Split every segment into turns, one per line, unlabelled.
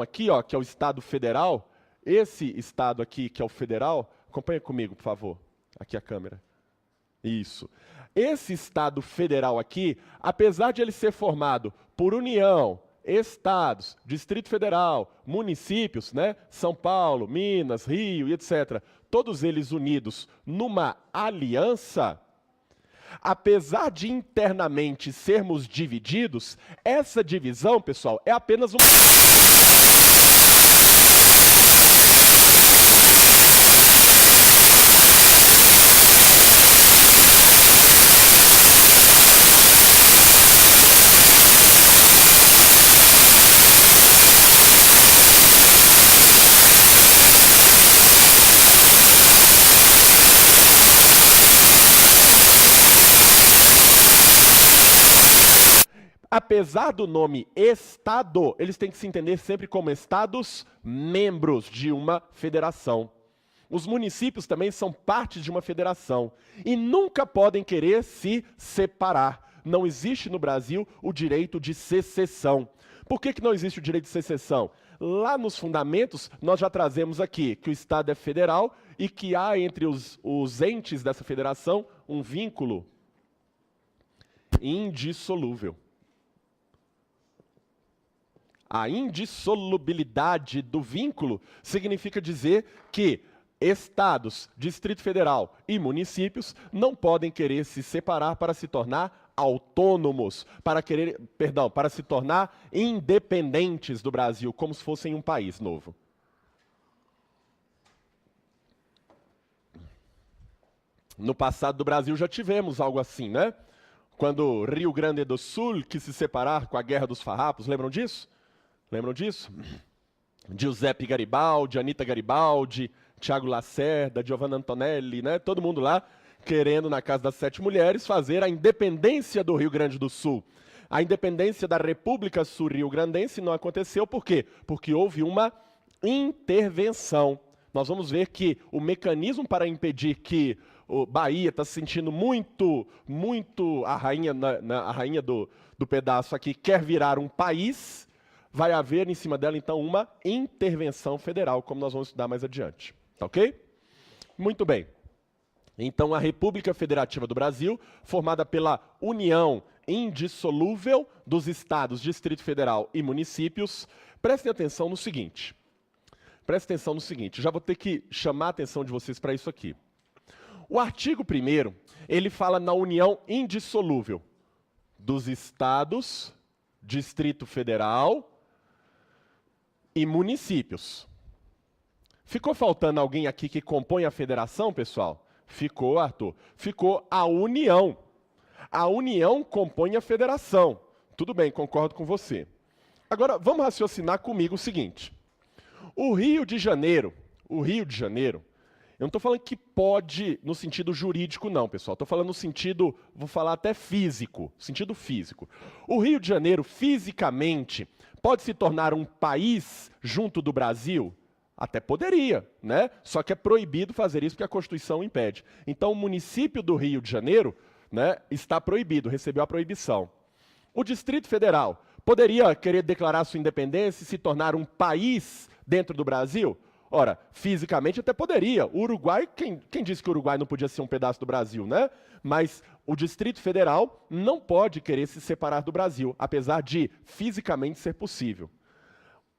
aqui, ó, que é o Estado Federal, esse Estado aqui, que é o Federal, acompanha comigo, por favor, aqui a câmera. Isso. Esse Estado Federal aqui, apesar de ele ser formado por União, Estados, Distrito Federal, municípios, né? São Paulo, Minas, Rio e etc., todos eles unidos numa aliança, apesar de internamente sermos divididos, essa divisão, pessoal, é apenas um... Apesar do nome Estado, eles têm que se entender sempre como Estados membros de uma federação. Os municípios também são parte de uma federação e nunca podem querer se separar. Não existe no Brasil o direito de secessão. Por que não existe o direito de secessão? Lá nos fundamentos, nós já trazemos aqui que o Estado é federal e que há entre os entes dessa federação um vínculo indissolúvel. A indissolubilidade do vínculo significa dizer que estados, Distrito Federal e municípios não podem querer se separar para se tornar autônomos, para se tornar independentes do Brasil, como se fossem um país novo. No passado do Brasil já tivemos algo assim, né? Quando Rio Grande do Sul quis se separar com a Guerra dos Farrapos, lembram disso? Lembram disso? Giuseppe Garibaldi, Anita Garibaldi, Tiago Lacerda, Giovanna Antonelli, né? Todo mundo lá querendo, na Casa das Sete Mulheres, fazer a independência do Rio Grande do Sul. A independência da República Sul-Rio-Grandense não aconteceu, por quê? Porque houve uma intervenção. Nós vamos ver que o mecanismo para impedir que o Bahia está se sentindo muito a rainha do pedaço aqui, quer virar um país, vai haver em cima dela, então, uma intervenção federal, como nós vamos estudar mais adiante. Tá ok? Muito bem. Então, a República Federativa do Brasil, formada pela união indissolúvel dos estados, Distrito Federal e municípios, prestem atenção no seguinte. Prestem atenção no seguinte, já vou ter que chamar a atenção de vocês para isso aqui. O artigo 1º, ele fala na união indissolúvel dos estados, Distrito Federal e municípios. Ficou faltando alguém aqui que compõe a federação, pessoal? Ficou, Arthur. Ficou a União. A União compõe a federação. Tudo bem, concordo com você. Agora, vamos raciocinar comigo o seguinte. O Rio de Janeiro, eu não estou falando que pode no sentido jurídico não, pessoal. Estou falando no sentido, vou falar até físico, sentido físico. O Rio de Janeiro, fisicamente, pode se tornar um país junto do Brasil? Até poderia, né? Só que é proibido fazer isso porque a Constituição impede. Então, o município do Rio de Janeiro, né, está proibido, recebeu a proibição. O Distrito Federal poderia querer declarar sua independência e se tornar um país dentro do Brasil? Ora, fisicamente até poderia. O Uruguai, quem disse que o Uruguai não podia ser um pedaço do Brasil, né? Mas o Distrito Federal não pode querer se separar do Brasil, apesar de fisicamente ser possível.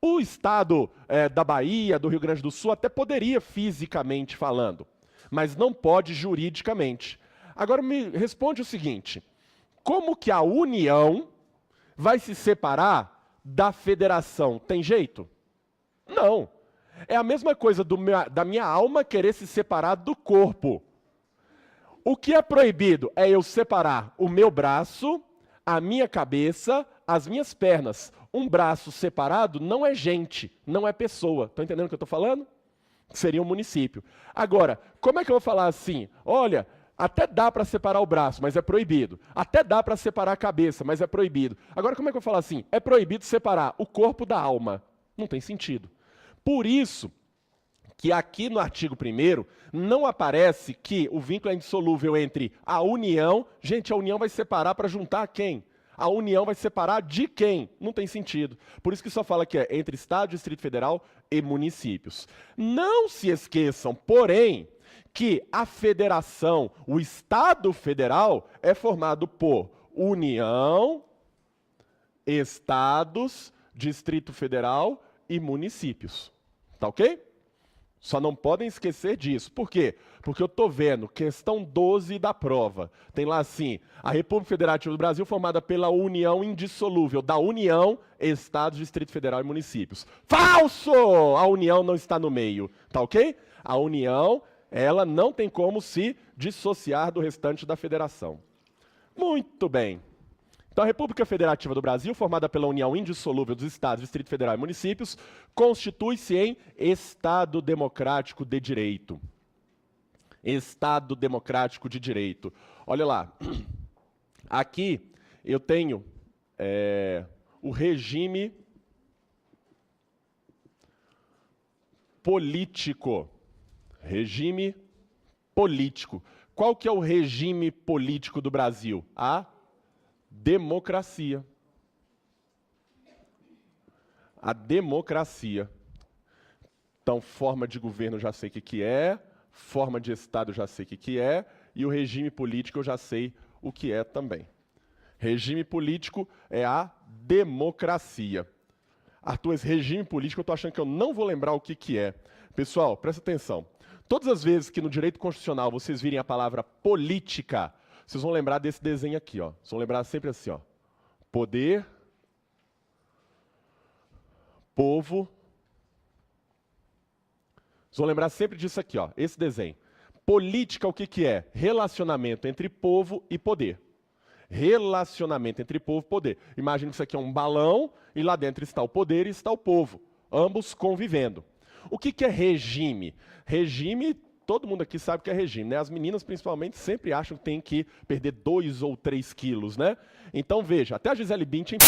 O estado da Bahia, do Rio Grande do Sul, até poderia fisicamente falando, mas não pode juridicamente. Agora me responde o seguinte, como que a União vai se separar da federação? Tem jeito? Não. É a mesma coisa da minha alma querer se separar do corpo. O que é proibido é eu separar o meu braço, a minha cabeça, as minhas pernas. Um braço separado não é gente, não é pessoa. Estão entendendo o que eu estou falando? Seria um município. Agora, como é que eu vou falar assim? Olha, até dá para separar o braço, mas é proibido. Até dá para separar a cabeça, mas é proibido. Agora, como é que eu vou falar assim? É proibido separar o corpo da alma. Não tem sentido. Por isso que aqui no artigo 1º não aparece que o vínculo é indissolúvel entre a União... Gente, a União vai separar para juntar quem? A União vai separar de quem? Não tem sentido. Por isso que só fala que é entre Estado, Distrito Federal e municípios. Não se esqueçam, porém, que a federação, o Estado Federal, é formado por União, Estados, Distrito Federal e municípios. Tá ok? Só não podem esquecer disso. Por quê? Porque eu estou vendo, questão 12 da prova. Tem lá assim, a República Federativa do Brasil formada pela união indissolúvel da União, Estados, Distrito Federal e municípios. Falso! A União não está no meio. Tá ok? A União, ela não tem como se dissociar do restante da federação. Muito bem. Então, a República Federativa do Brasil, formada pela união indissolúvel dos Estados, Distrito Federal e municípios, constitui-se em Estado Democrático de Direito. Estado Democrático de Direito. Olha lá, aqui eu tenho o regime político. Regime político. Qual que é o regime político do Brasil? A democracia. A democracia. Então, forma de governo eu já sei o que é, forma de Estado eu já sei o que é, e o regime político eu já sei o que é também. Regime político é a democracia. Arthur, esse regime político eu estou achando que eu não vou lembrar o que é. Pessoal, presta atenção. Todas as vezes que no direito constitucional vocês virem a palavra política, vocês vão lembrar desse desenho aqui, ó. Vocês vão lembrar sempre assim, ó. Poder, povo. Vocês vão lembrar sempre disso aqui, ó. Esse desenho. Política, o que é? Relacionamento entre povo e poder. Relacionamento entre povo e poder. Imagina que isso aqui é um balão e lá dentro está o poder e está o povo. Ambos convivendo. O que é regime? Regime, todo mundo aqui sabe o que é regime, né? As meninas, principalmente, sempre acham que tem que perder 2 ou 3 quilos, né? Então, veja, até a Gisele Bündchen...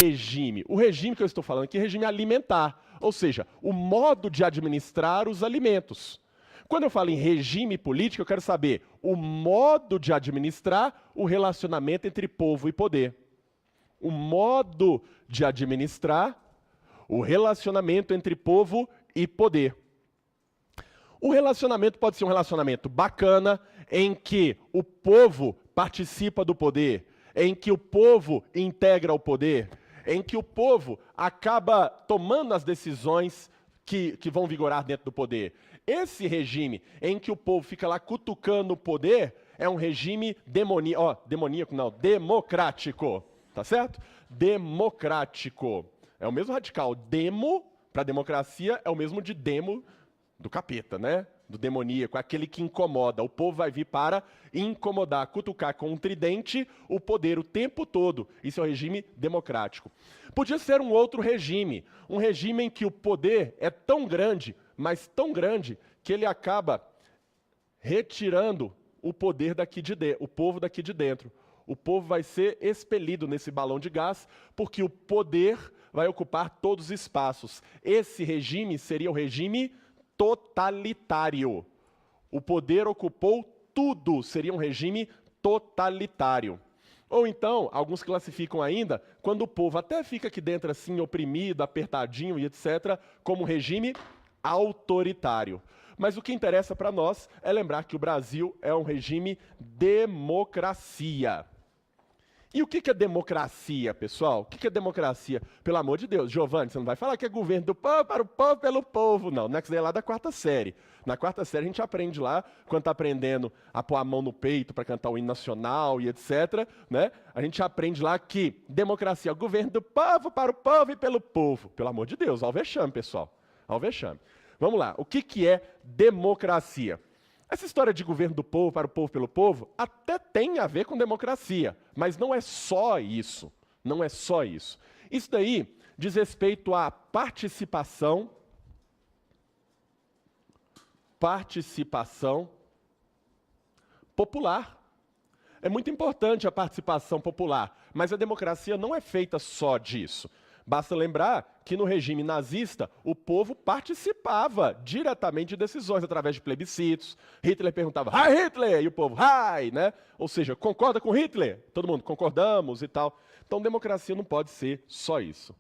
Regime. O regime que eu estou falando aqui é regime alimentar, ou seja, o modo de administrar os alimentos. Quando eu falo em regime político, eu quero saber o modo de administrar o relacionamento entre povo e poder. O modo de administrar o relacionamento entre povo e poder. O relacionamento pode ser um relacionamento bacana, em que o povo participa do poder, em que o povo integra o poder, em que o povo acaba tomando as decisões que vão vigorar dentro do poder. Esse regime em que o povo fica lá cutucando o poder é um regime democrático. Tá certo? Democrático. É o mesmo radical. Demo, para democracia, é o mesmo de demo do capeta, né? Do demoníaco, aquele que incomoda. O povo vai vir para incomodar, cutucar com um tridente o poder o tempo todo. Isso é o regime democrático. Podia ser um outro regime, um regime em que o poder é tão grande, mas tão grande, que ele acaba retirando o poder o povo daqui de dentro. O povo vai ser expelido nesse balão de gás, porque o poder vai ocupar todos os espaços. Esse regime seria o regime totalitário. O poder ocupou tudo, seria um regime totalitário. Ou então, alguns classificam ainda, quando o povo até fica aqui dentro assim, oprimido, apertadinho e etc., como um regime autoritário. Mas o que interessa para nós é lembrar que o Brasil é um regime democracia. E o que é democracia, pessoal? O que é democracia? Pelo amor de Deus, Giovanni, você não vai falar que é governo do povo, para o povo, pelo povo. Não, isso daí é lá da 4ª série. Na 4ª série a gente aprende lá, quando está aprendendo a pôr a mão no peito para cantar o hino nacional e etc., né? A gente aprende lá que democracia é o governo do povo, para o povo e pelo povo. Pelo amor de Deus, ao vexame, pessoal. Ao vexame. Vamos lá, o que é democracia? Essa história de governo do povo, para o povo, pelo povo, até tem a ver com democracia, mas não é só isso. Não é só isso. Isso daí diz respeito à participação popular. É muito importante a participação popular, mas a democracia não é feita só disso. Basta lembrar que no regime nazista, o povo participava diretamente de decisões através de plebiscitos. Hitler perguntava, Heil Hitler! E o povo, Heil! Né? Ou seja, concorda com Hitler? Todo mundo, concordamos e tal. Então, democracia não pode ser só isso.